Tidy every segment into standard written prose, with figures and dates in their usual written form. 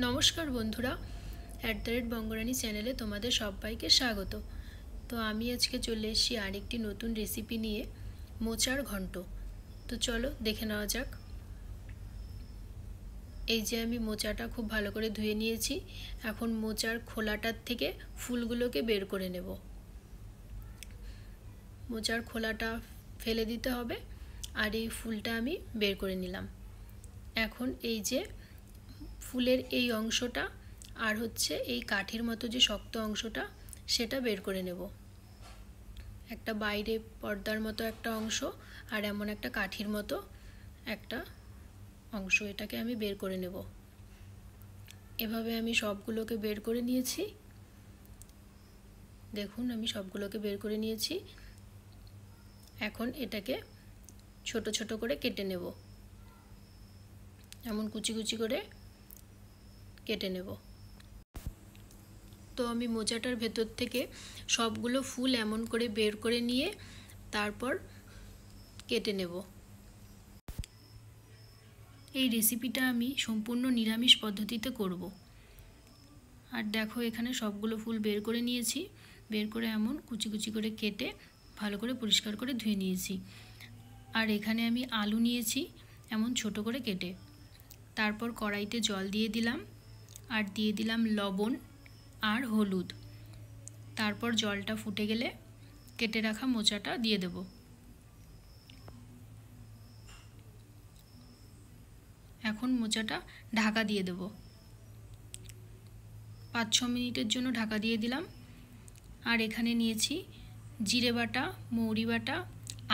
নমস্কার বন্ধুরা, @বঙ্গরানী চ্যানেলে তোমাদের সবাইকে স্বাগত। তো আমি আজকে চলে এসেছি আরেকটি নতুন রেসিপি নিয়ে, মোচার ঘন্ট। তো চলো দেখে নেওয়া যাক। এই যে আমি মোচাটা খুব ভালো করে ধুয়ে নিয়েছি। এখন মোচার খোলাটার থেকে ফুলগুলোকে বের করে নেব। মোচার খোলাটা ফেলে দিতে হবে, আর এই ফুলটা আমি বের করে নিলাম। এখন এই যে ফুলের এই অংশটা আর হচ্ছে এই কাঠির মতো যে শক্ত অংশটা, সেটা বের করে নেব। একটা বাইরে পর্দার মতো একটা অংশ আর এমন একটা কাঠির মতো একটা অংশ, এটাকে আমি বের করে নেব। এভাবে আমি সবগুলোকে বের করে নিয়েছি। দেখুন, আমি সবগুলোকে বের করে নিয়েছি। এখন এটাকে ছোট ছোট করে কেটে নেব, এমন কুচি কুচি করে কেটে নেব। তো আমি মোচাটার ভেতর থেকে সবগুলো ফুল এমন করে বের করে নিয়ে তারপর কেটে নেব। এই রেসিপিটা আমি সম্পূর্ণ নিরামিষ পদ্ধতিতে করব। আর দেখো, এখানে সবগুলো ফুল বের করে নিয়েছি। বের করে এমন কুচি কুচি করে কেটে ভালো করে পরিষ্কার করে ধুয়ে নিয়েছি। আর এখানে আমি আলু নিয়েছি এমন ছোট করে কেটে। তারপর কড়াইতে জল দিয়ে দিলাম, আর দিয়ে দিলাম লবণ আর হলুদ। তারপর জলটা ফুটে গেলে কেটে রাখা মোচাটা দিয়ে দেব। এখন মোচাটা ঢাকা দিয়ে দেব। 5-6 মিনিটের জন্য ঢাকা দিয়ে দিলাম। আর এখানে নিয়েছি জিরে বাটা, মৌরি বাটা,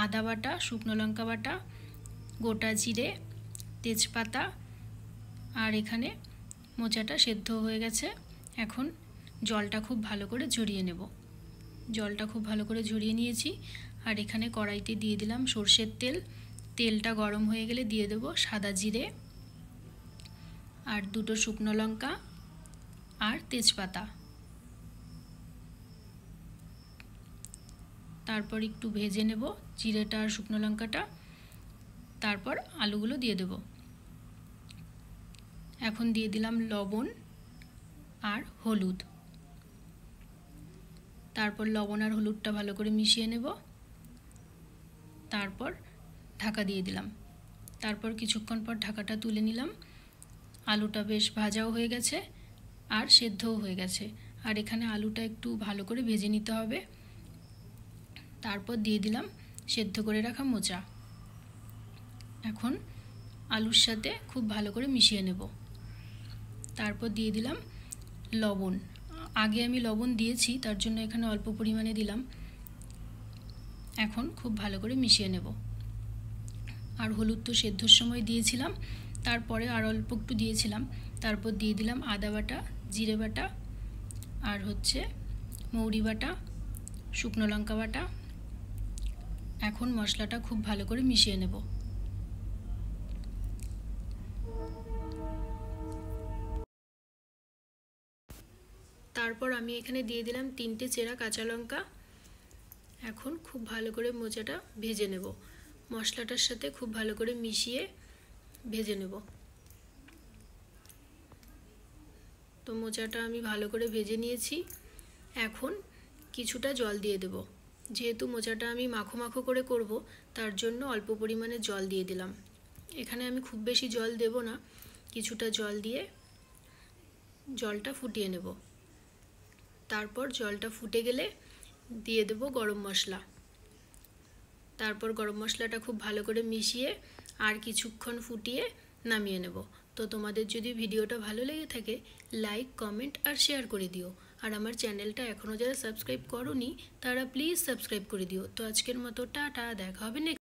আদা বাটা, শুকনো লঙ্কা বাটা, গোটা জিরে, তেজপাতা। আর এখানে মোচাটা সেদ্ধ হয়ে গেছে। এখন জলটা খুব ভালো করে ঝরিয়ে নেব। জলটা খুব ভালো করে ঝরিয়ে নিয়েছি। আর এখানে কড়াইতে দিয়ে দিলাম সর্ষের তেল। তেলটা গরম হয়ে গেলে দিয়ে দেব সাদা জিরে আর 2টো শুকনো লঙ্কা আর তেজপাতা। তারপর একটু ভেজে নেব জিরেটা আর শুকনো লঙ্কাটা। তারপর আলুগুলো দিয়ে দেব। এখন দিয়ে দিলাম লবণ আর হলুদ। তারপর লবণ আর হলুদটা ভালো করে মিশিয়ে নেব। তারপর ঢাকা দিয়ে দিলাম। তারপর কিছুক্ষণ পর ঢাকাটা তুলে নিলাম। আলুটা বেশ ভাজাও হয়ে গেছে আর সেদ্ধও হয়ে গেছে। আর এখানে আলুটা একটু ভালো করে ভেজে নিতে হবে। তারপর দিয়ে দিলাম সেদ্ধ করে রাখা মোচা। এখন আলুর সাথে খুব ভালো করে মিশিয়ে নেব। তারপর দিয়ে দিলাম লবণ। আগে আমি লবণ দিয়েছি, তার জন্য এখানে অল্প পরিমাণে দিলাম। এখন খুব ভালো করে মিশিয়ে নেব। আর হলুদ তো সেদ্ধর সময় দিয়েছিলাম, তারপরে আর অল্প একটু দিয়েছিলাম। তারপর দিয়ে দিলাম আদা বাটা, জিরে বাটা আর হচ্ছে মৌরি বাটা, শুকনো লঙ্কা বাটা। এখন মশলাটা খুব ভালো করে মিশিয়ে নেব। তারপর আমি এখানে দিয়ে দিলাম 3টে চেরা কাঁচা লঙ্কা। এখন খুব ভালো করে মোচাটা ভেজে নেব। মশলাটার সাথে খুব ভালো করে মিশিয়ে ভেজে নেব। তো মোচাটা আমি ভালো করে ভেজে নিয়েছি। এখন কিছুটা জল দিয়ে দেব। যেহেতু মোচাটা আমি মাখো মাখো করে করব, তার জন্য অল্প পরিমাণে জল দিয়ে দিলাম। এখানে আমি খুব বেশি জল দেব না, কিছুটা জল দিয়ে জলটা ফুটিয়ে নেব। তারপর জলটা ফুটে গেলে দিয়ে দেব গরম মশলা। তারপর গরম মশলাটা খুব ভালো করে মিশিয়ে আর কিছুক্ষণ ফুটিয়ে নামিয়ে নেব। তো তোমাদের যদি ভিডিওটা ভালো লেগে থাকে, লাইক, কমেন্ট আর শেয়ার করে দিও। আর আমার চ্যানেলটা এখনও যারা সাবস্ক্রাইব করোনি, তারা প্লিজ সাবস্ক্রাইব করে দিও। তো আজকের মতো টাটা, দেখা হবে নেক্সট।